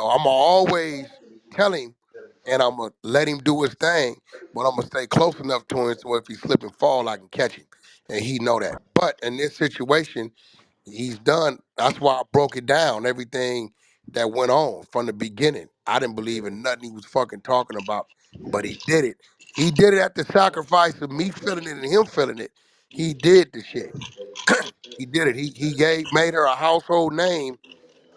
though. I'm always tell him, and I'm gonna let him do his thing, but I'm gonna stay close enough to him so if he slip and fall, I can catch him, and he know that. But in this situation, he's done. That's why I broke it down. Everything that went on from the beginning. I didn't believe in nothing he was fucking talking about, but he did it. He did it at the sacrifice of me feeling it and him feeling it. He did the shit. He did it. He made her a household name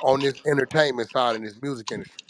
on this entertainment side in this music industry.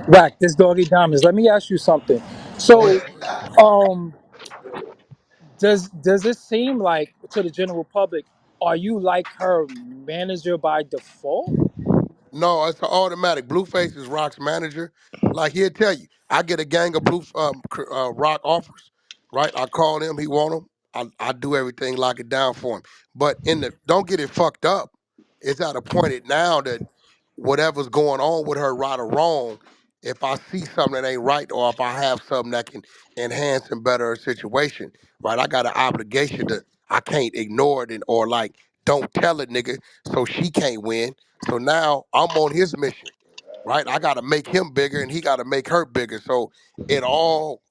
Wack, this doggy diamonds. Let me ask you something. Go ahead. So, um, does it seem like to the general public, are you like her manager by default? No, it's an automatic. BlueFace is Rock's manager. Like he'll tell you, I get a gang of Rock offers, right? I call him, he want them. I do everything, lock it down for him. But don't get it fucked up. It's at a point now that whatever's going on with her, right or wrong, if I see something that ain't right, or if I have something that can enhance and better her situation, right? I got an obligation to. I can't ignore it or like don't tell it, nigga, so she can't win. So now I'm on his mission, right? I got to make him bigger, and he got to make her bigger. So it all,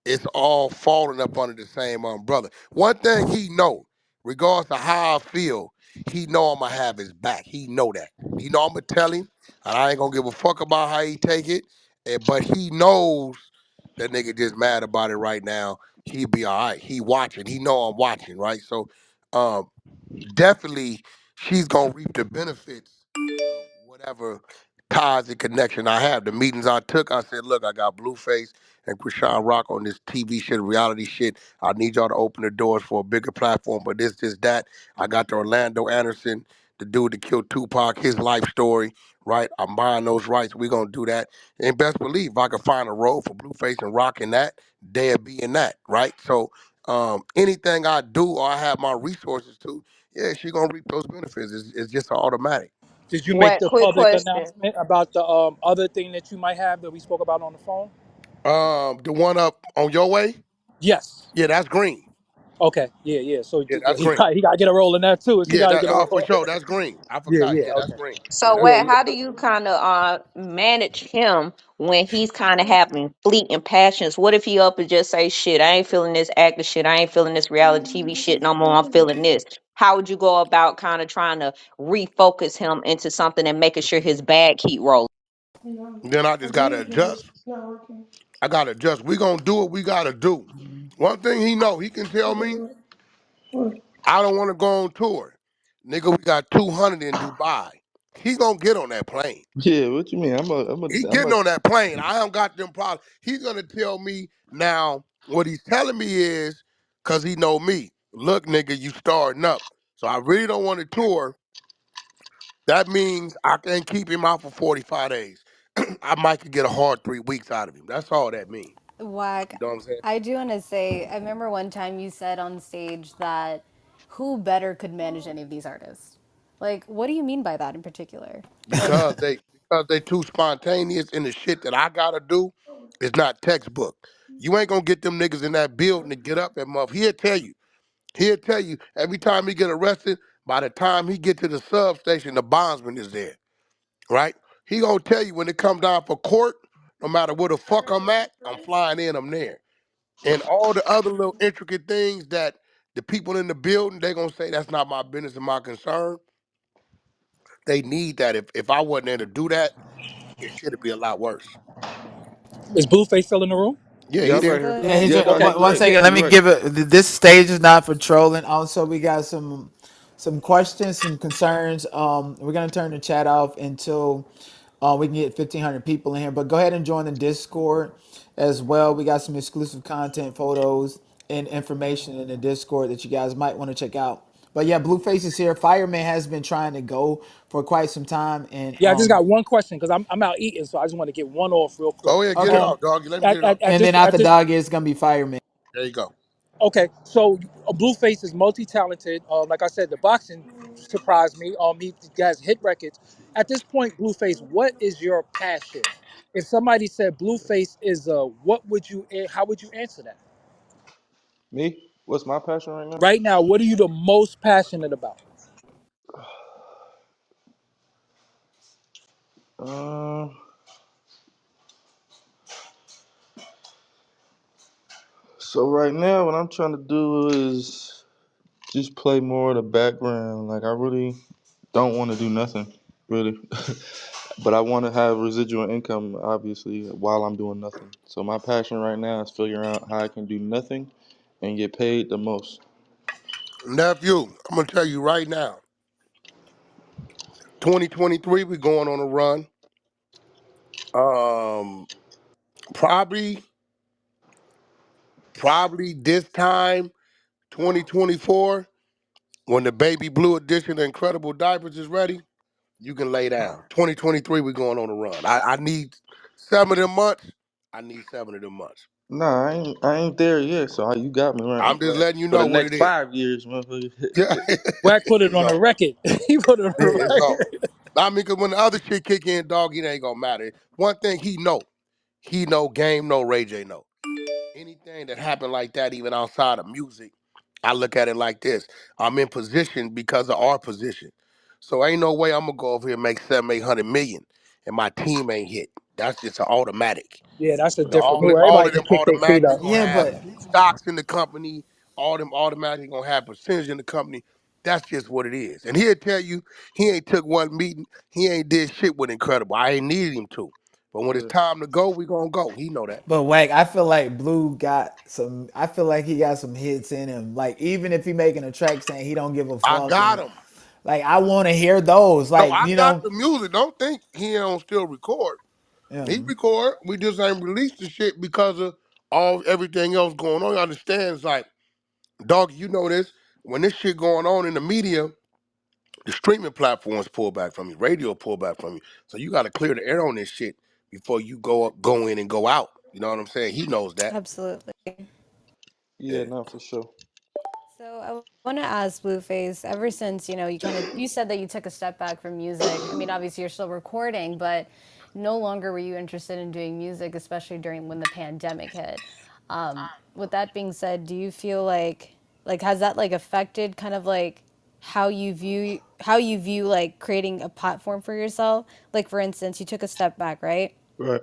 it's all falling up under the same umbrella. One thing he know, regardless of how I feel, he know I'ma have his back. He know that. He know I'ma tell him, and I ain't gonna give a fuck about how he take it. But he knows that nigga just mad about it right now. He be all right. He watching. He know I'm watching, right? So, um, definitely she's gonna reap the benefits of whatever ties and connection I have. The meetings I took, I said, look, I got BlueFace and Chrisean Rock on this TV shit, reality shit. I need y'all to open the doors for a bigger platform, but this, that. I got the Orlando Anderson, the dude that killed Tupac, his life story, right? I'm buying those rights. We're gonna do that. And best believe if I could find a role for BlueFace and Rock in that, they'd be in that, right? So anything I do or I have my resources to, yeah, she gonna reap those benefits. It's just automatic. Did you make What the quick public question? announcement about the other thing that you might have that we spoke about on the phone? The one up on your way, Yes. yeah, that's green. Okay. Yeah, yeah. So Yeah, yeah, that's green. he got to get a roll in that too. She Yeah, got to that get a roll. for sure. That's green. I Yeah, forgot. yeah. Yeah, that's Okay. green. Yeah, So, that's Yeah, what? green. yeah. How do you kind of manage him when he's kind of having fleeting passions? What if he up and just say, "Shit, I ain't feeling this acting shit. I ain't feeling this reality TV shit no more. I'm feeling this." How would you go about kind of trying to refocus him into something and making sure his bag keep rolling? Then I just gotta adjust. I gotta adjust. We gonna do what we gotta do. One thing he know, he can tell me, I don't want to go on tour. Nigga, we got 200 in Dubai. He gonna get on that plane. Yeah, what you mean? He I'm getting a. on that plane. I don't got them problems. He's gonna tell me now. What he's telling me is, cause he know me. Look, nigga, you starting up. So I really don't want to tour. That means I can keep him out for 45 days. I might could get a hard 3 weeks out of him. That's all that means. You Wack, know what I'm saying? I do want to say, I remember one time you said on stage that who better could manage any of these artists? Like, what do you mean by that in particular? Like, Because they too spontaneous in the shit that I gotta do is not textbook. You ain't gonna get them niggas in that building to get up and muff. He'll tell you. He'll tell you every time he get arrested, by the time he get to the substation, the bondsman is there, right? He gonna tell you when it come down for court, no matter where the fuck I'm at, I'm flying in, I'm there. And all the other little intricate things that the people in the building, they gonna say that's not my business and my concern. They need that. If I wasn't there to do that, it should be a lot worse. is Blueface still in the room? Yeah, Yeah, he I'm right there. here. the Yeah, he's Yeah, no, Okay. he's one right. Yeah. second. Let He's me right. give it. This stage is not for trolling. Also, we got some questions, some concerns. We're gonna turn the chat off until we can get 1,500 people in here. But go ahead and join the Discord as well. We got some exclusive content, photos, and information in the Discord that you guys might want to check out. But yeah, Blueface is here. Fireman has been trying to go for quite some time, and Yeah, I just got one question because I'm out eating, so I just want to get one off real quick. Go ahead, get it okay. Um, off, doggy. Let me get at, it off. at, at And then this after at this Dog is gonna be Fireman. There you go. Okay, so Blueface is multi-talented. Like I said, the boxing surprised me. He has hit records. At this point, Blueface, what is your passion? If somebody said Blueface is what would you? How would you answer that? Me? What's my passion right now? Right now, what are you the most passionate about? Um. So right now, what I'm trying to do is just play more of the background. Like I really don't want to do nothing, really. But I want to have residual income, obviously, while I'm doing nothing. So my passion right now is figuring out how I can do nothing and get paid the most. Nephew, I'm gonna tell you right now, 2023, we going on a run. Um, probably, probably this time, 2024, when the baby blue edition of Incredible Diapers is ready, you can lay down. 2023, we going on a run. I need 7 of them months. I need 7 of them months. Nah, I ain't there yet. So you got me right. I'm just letting you For the know what it next is. 5 years, motherfucker. Yeah, Wack put it it's on the on. record. He put it on the It's on. record. I mean, because when the other shit kick in, dog, it ain't gonna matter. One thing he know game, know Ray J know. Anything that happened like that, even outside of music, I look at it like this. I'm in position because of our position. So ain't no way I'm gonna go over here and make 700-800 million and my team ain't hit. That's just an automatic. Yeah, that's a You know, different all move. of, all Everybody of can them kick their feet automatically up. gonna Yeah, have but stocks in the company, all them automatically gonna have percentage in the company. That's just what it is. And he'll tell you he ain't took one meeting, he ain't did shit with Incredible. I ain't needed him to. But when it's Yeah. time to go, we gonna go. He know that. But Wack, I feel like Blue got some. I feel like he got some hits in him. Like even if he making a track saying he don't give a I fuck, got and him. like I want to hear those. No, Like I you got know, the music. Don't think he don't still record. yeah. He record. We just ain't released the shit because of all everything else going on. You understand? It's like, dog, you know this. When this shit going on in the media, the streaming platforms pull back from you, radio pull back from you. So you got to clear the air on this shit before you go in and go out. You know what I'm saying? He knows that. Absolutely. Yeah, Yeah. no, for sure. So I want to ask Blueface. Ever since you said that you took a step back from music. I mean, obviously you're still recording, but no longer were you interested in doing music, especially during when the pandemic hit. With that being said, do you feel like has that like affected kind of like how you view like creating a platform for yourself? Like for instance, you took a step back, right? Right.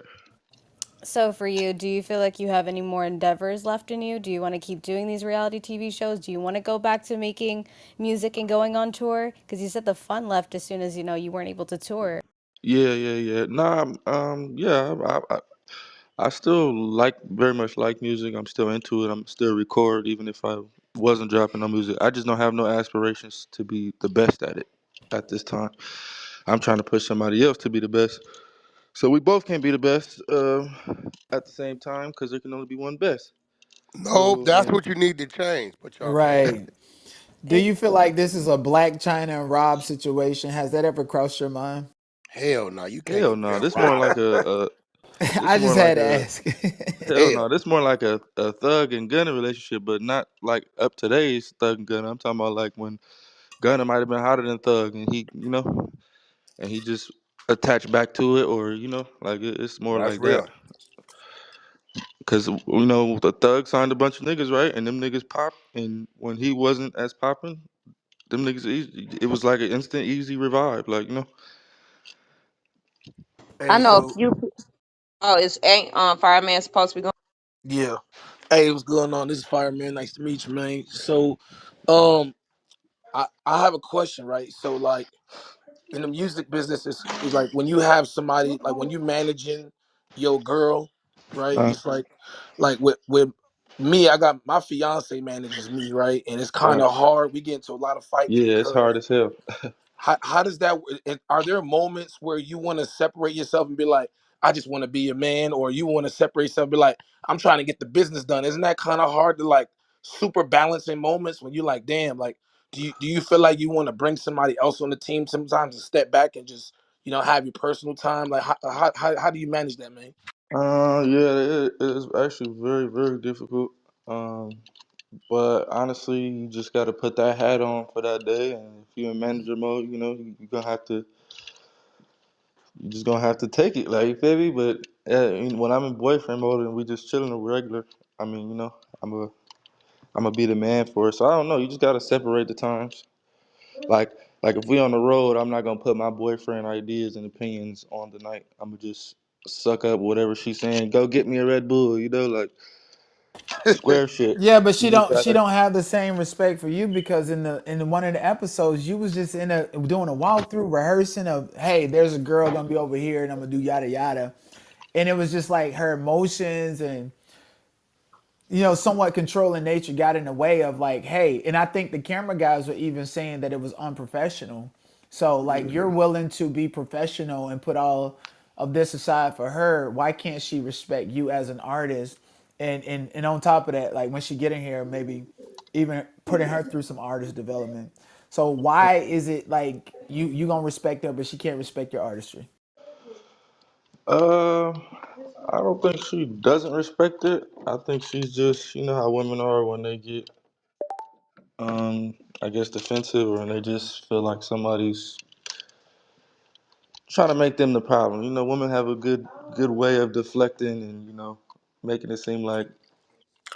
So for you, do you feel like you have any more endeavors left in you? Do you want to keep doing these reality TV shows? Do you want to go back to making music and going on tour? Because you said the fun left as soon as you weren't able to tour. Yeah, yeah, yeah. Nah, yeah, I still very much like music. I'm still into it. I'm still record even if I wasn't dropping no music. I just don't have no aspirations to be the best at it at this time. I'm trying to push somebody else to be the best. So we both can't be the best at the same time because there can only be one best. Nope, So that's what you need to change, but y'all can't. Right. Do It, you feel like this is a Black China and Rob situation? Has that ever crossed your mind? Hell no, you can't hell no, compare this more Rob like to this I more just like had to a ask. hell no, hell. this more like a thug and gunner relationship, but not like up today's thug and gunner. I'm talking about like when Gunner might have been hotter than Thug, and he just attached back to it, or like it's more That's like that. real. Cause the Thug signed a bunch of niggas, right? And them niggas popped, and when he wasn't as popping, them niggas, it was like an instant, easy revive, like. I Hey, know a so few. Oh, it's ain't fireman supposed to be going. yeah. Hey, what's going on? This is Fireman. Nice to meet you, man. So, um, I have a question, right? So, like in the music business, it's like when you have somebody, like when you managing your girl, right? Uh, It's like with me, I got my fiance manages me, right? And it's kind right. of hard. We get into a lot of fights Yeah, it's hard because as hell. how does that are there moments where you want to separate yourself and be like, I just want to be a man, or you want to separate yourself and be like, I'm trying to get the business done? Isn't that kind of hard to like super balance in moments when you're like, damn, like do you feel like you want to bring somebody else on the team sometimes and step back and just have your personal time? Like how do you manage that, man? Yeah, it's actually very, very difficult. Um, but honestly, you just got to put that hat on for that day, and if you're in manager mode, you're gonna have to, you just gonna have to take it, like, you feel me? But when I'm in boyfriend mode and we just chilling regular, I mean, I'm a, I'm gonna be the man for it. So I don't know. You just gotta separate the times. Like Like if we on the road, I'm not gonna put my boyfriend ideas and opinions on the night. I'm gonna just suck up whatever she's saying. Go get me a Red Bull, like square shit. Yeah, but You just she gotta. don't have the same respect for you because in one of the episodes you was just in a doing a walkthrough rehearsing of, hey, there's a girl gonna be over here and I'm gonna do yada yada, and it was just like her emotions and somewhat controlling nature got in the way of like, hey, and I think the camera guys were even saying that it was unprofessional. So like, you're willing to be professional and put all of this aside for her. Why can't she respect you as an artist? And on top of that, like when she get in here, maybe even putting her through some artist development. So why is it like you gonna respect her, but she can't respect your artistry? Uh, I don't think she doesn't respect it. I think she's just, how women are when they get, I guess defensive, or when they just feel like somebody's trying to make them the problem. Women have a good way of deflecting and making it seem like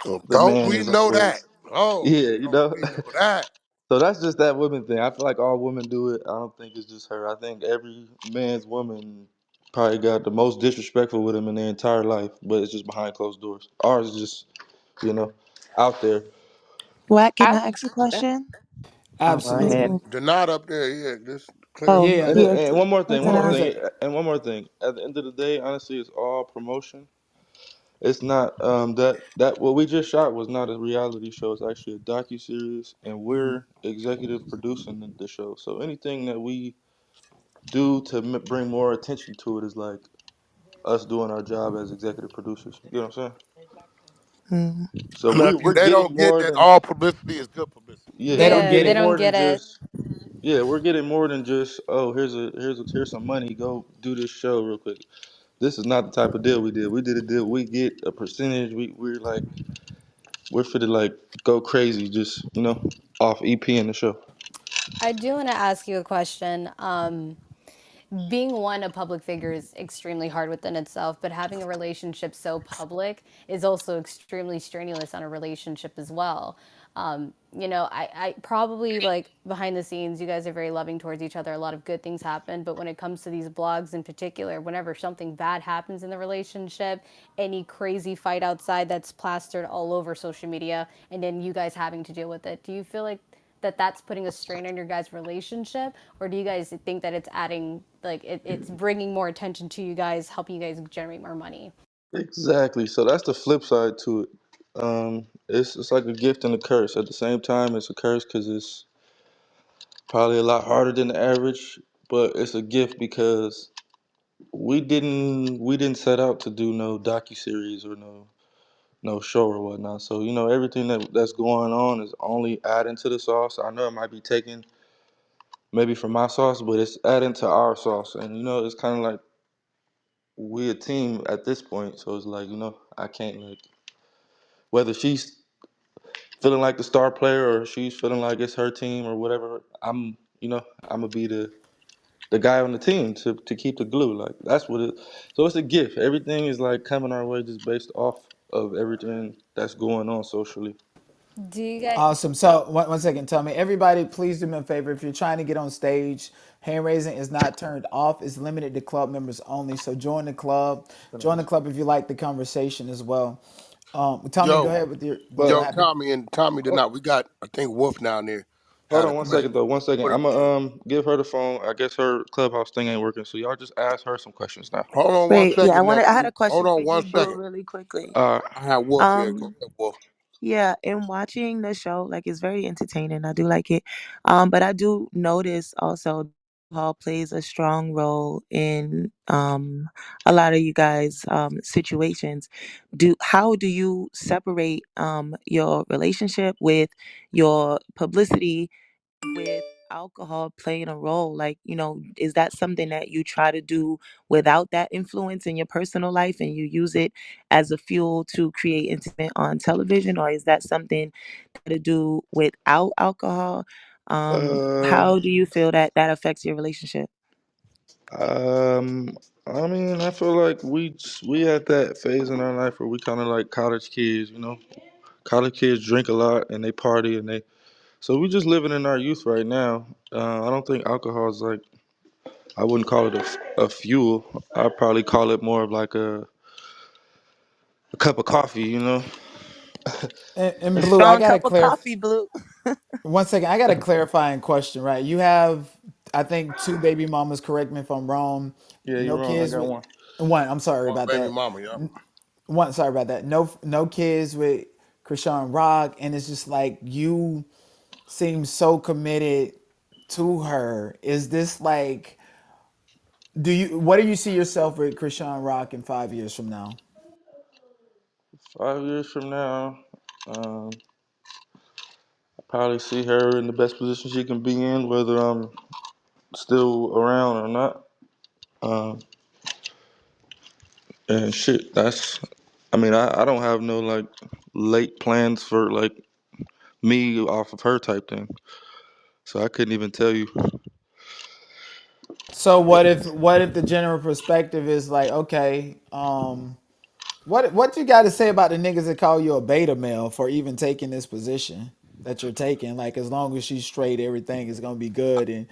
Well, the don't man we is know that? always, Oh, yeah, don't we know that? So that's just that women thing. I feel like all women do it. I don't think it's just her. I think every man's woman probably got the most disrespectful with him in their entire life, but it's just behind closed doors. Ours is just, you know, out there. Wack, can I I ask a question? oh, go Maybe. ahead. Absolutely. They're not up there. Yeah, just clear Oh, the Yeah. space. yeah. And one more thing, Can One I? sec. and one more thing. At the end of the day, honestly, it's all promotion. It's not that what we just shot was not a reality show. It's actually a docu series, and we're executive producing the show. So anything that we do to bring more attention to it is like us doing our job as executive producers. You know what I'm saying? Mm, So Now, see, we're they getting don't get more that than all publicity is good publicity. yeah, They we're don't Yeah, get they getting it. don't more get than it. just yeah, we're getting more than just oh here's some money, go do this show real quick. This is not the type of deal we did. We did a deal. We get a percentage. We're fit to like go crazy, just off EP in the show. I do want to ask you a question. Being one, a public figure is extremely hard within itself, but having a relationship so public is also extremely strenuous on a relationship as well. I probably like behind the scenes, you guys are very loving towards each other. A lot of good things happen, but when it comes to these blogs in particular, whenever something bad happens in the relationship, any crazy fight outside that's plastered all over social media, and then you guys having to deal with it, do you feel like that's putting a strain on your guys' relationship, or do you guys think that it's adding like it's bringing more attention to you guys, helping you guys generate more money? Exactly. So that's the flip side to it. It's like a gift and a curse. At the same time, it's a curse because it's probably a lot harder than the average, but it's a gift because we didn't set out to do no docu series or no show or whatnot. So everything that's going on is only adding to the sauce. I know it might be taken maybe from my sauce, but it's adding to our sauce. And it's kind of like we a team at this point. So it's like I can't like whether she's feeling like the star player or she's feeling like it's her team or whatever. I'm gonna be the guy on the team to keep the glue. Like that's what it. So it's a gift. Everything is like coming our way just based off of everything that's going on socially. Do you guys? Awesome. So one second, tell me, everybody, please do me a favor. If you're trying to get on stage, hand raising is not turned off. It's limited to club members only. So join the club. Join the club if you like the conversation as well. Tommy, go Yo, ahead with your But what yo, happened. Tommy did hold, not. We got, I think Wolf down there hold had a on one question. second though. 1 second. What it I'm was? gonna give her the phone. I guess her clubhouse thing ain't working. So y'all just ask her some questions now. Hold on one wait, yeah, second, I had nephew. a Hold question for on you, one Blue, second. really quickly. I had Wolf here. Go Um, ahead, Wolf. yeah, in watching the show, like it's very entertaining. I do like it. But I do notice also alcohol plays a strong role in a lot of you guys situations. How do you separate your relationship with your publicity with alcohol playing a role? Like, is that something that you try to do without that influence in your personal life and you use it as a fuel to create intimate on television, or is that something to do without alcohol? Uh, How do you feel that that affects your relationship? um, I mean, I feel like we at that phase in our life where we kind of like college kids. College kids drink a lot and they party and they So we just living in our youth right now. I don't think alcohol is like, I wouldn't call it a fuel. I'd probably call it more of like a cup of coffee, you know? And A Blue, I strong got to cup of clarify. coffee, Blue. 1 second, I got a clarifying question, right? You have, I think, two baby mamas. Correct me if I'm wrong. Yeah, you're No wrong. I kids got with one. one. I'm sorry One about baby that. mama, yeah. One. Sorry about that. No kids with Chrisean Rock, and it's just like you seem so committed to her. Is this like? Do you? What do you see yourself with Chrisean Rock in 5 years from now? 5 years from now, I probably see her in the best position she can be in, whether I'm still around or not. Um, and shit, that's. I mean, I don't have no like late plans for like me off of her type thing. So I couldn't even tell you. So what if the general perspective is like, okay, what you got to say about the niggas that call you a beta male for even taking this position that you're taking? Like, as long as she's straight, everything is gonna be good. And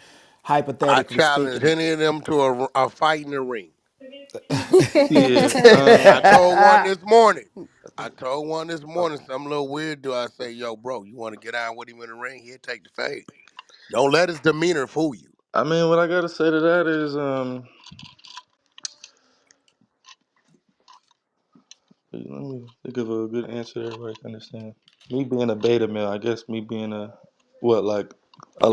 I hypothetically challenge speaking, any of them to a fight in the ring. Yeah. I told one this morning. I told one this morning, some little weird dude. I say, yo, bro, you want to get out with him in the ring? He'll take the fade. Don't let his demeanor fool you. I mean, what I gotta say to that is, let me think of a good answer that everybody can understand. Me being a beta male, I guess me being a what like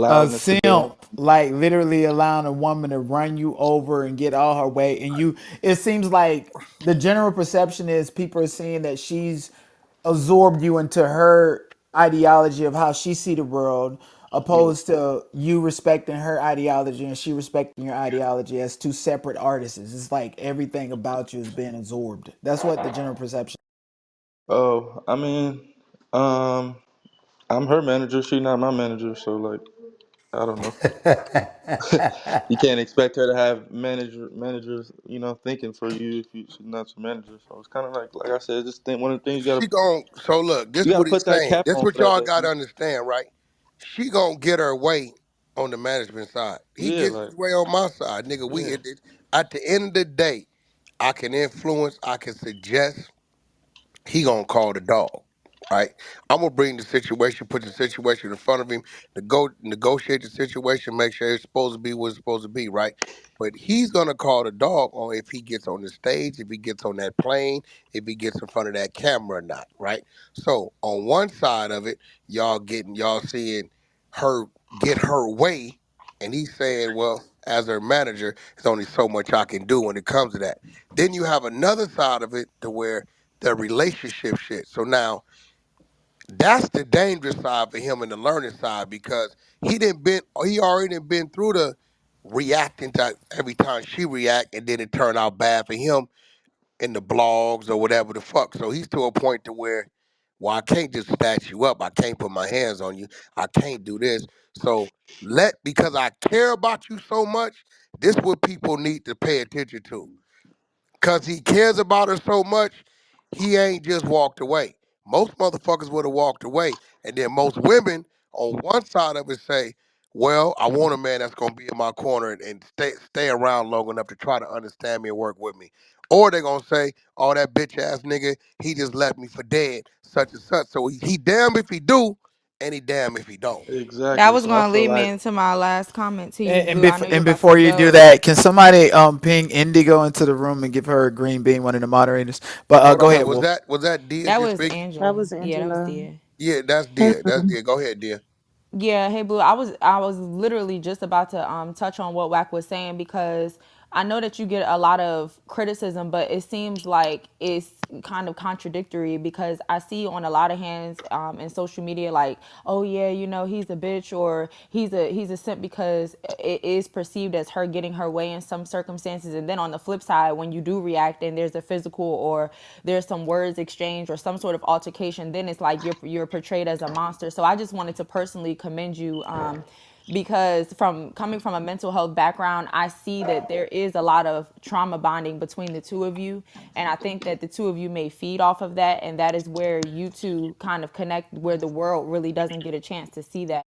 a allowing us to go. simp, like literally allowing a woman to run you over and get all her way, and you. It seems like the general perception is people are seeing that she's absorbed you into her ideology of how she see the world, opposed to you respecting her ideology and she respecting your ideology as two separate artists. It's like everything about you is being absorbed. That's what the general perception. Oh, I mean, um, I'm her manager. She not my manager, so like, I don't know. You can't expect her to have managers, thinking for you if she's not your manager. So it's kind of like I said, just think one of the things She gon' so look, this you gotta what he's put that saying. cap This on what for that y'all though. gotta understand, right? She gonna get her way on the management side. He Yeah, gets like his way on my side. Nigga, yeah. at the end of the day, I can influence, I can suggest, he gonna call the dog, right? I'm gonna bring the situation, put the situation in front of him, negotiate the situation, make sure it's supposed to be what it's supposed to be, right? But he's gonna call the dog on if he gets on the stage, if he gets on that plane, if he gets in front of that camera or not, right? So on one side of it, y'all seeing her get her way, and he's saying, well, as her manager, there's only so much I can do when it comes to that. Then you have another side of it to where the relationship shit. So now that's the dangerous side for him and the learning side because he already done been through the reacting to every time she react and then it turned out bad for him in the blogs or whatever the fuck. So he's to a point to where, well, I can't just snatch you up. I can't put my hands on you. I can't do this. So because I care about you so much, this what people need to pay attention to. Cause he cares about her so much, he ain't just walked away. Most motherfuckers would have walked away. And then most women on one side of it say, well, I want a man that's gonna be in my corner and stay around long enough to try to understand me and work with me. Or they're gonna say, oh, that bitch ass nigga, he just left me for dead, such and such. So he damn if he do, and he damn if he don't. That Exactly. was So I gonna feel lead me like into my last comment to you, And, Blue. I know you're and about to before you do go. that, can somebody ping Indigo into the room and give her a green bean, one of the moderators? But Hold go on, ahead, was Wolf. that Dia That just was speaking? That Angela. was Yeah, that was Angela. Dia. Yeah, that's Hey, Dia. That's Blue. Dia. Go ahead, Dia. Yeah, hey Blue. I was literally just about to touch on what Wack was saying because I know that you get a lot of criticism, but it seems like it's kind of contradictory because I see on a lot of hands in social media like, oh yeah, he's a bitch or he's a simp because it is perceived as her getting her way in some circumstances, and then on the flip side, when you do react and there's a physical or there's some words exchange or some sort of altercation, then it's like you're portrayed as a monster. So I just wanted to personally commend you because from coming from a mental health background, I see that there is a lot of trauma bonding between the two of you. And I think that the two of you may feed off of that. And that is where you two kind of connect, where the world really doesn't get a chance to see that.